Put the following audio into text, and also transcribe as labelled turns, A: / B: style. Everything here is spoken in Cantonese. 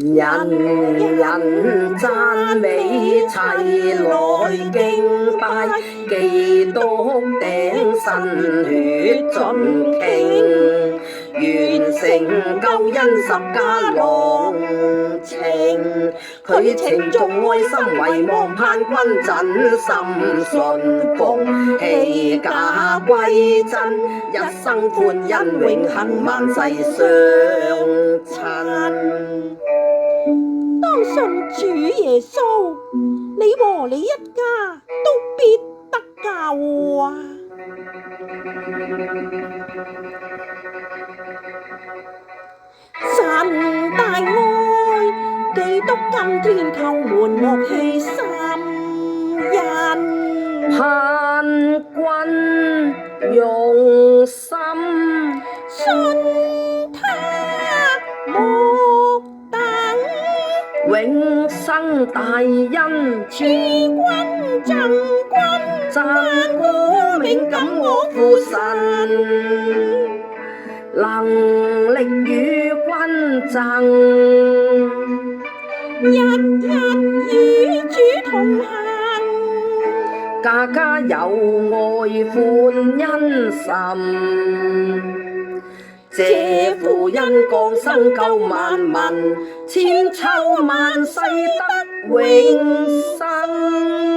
A: 人人讚美齊來敬拜，基督頂身血盡傾，完成救恩十架濃情。佢情重愛心遺忘盼君真心信服，棄假歸真，一生歡欣永恆萬世相親。
B: 當信主耶穌，你和你一家都必得救啊！神大愛，基督今天叩門樂器心人，
A: 盼君用心
B: 信他莫等，
A: 永生大恩
B: 賜君贈君
A: 讚歌永感我父神，能力與君贈，
B: 日日與主同行。
A: 家家有愛歡欣心，這福恩降生救萬民，千秋萬世得永生。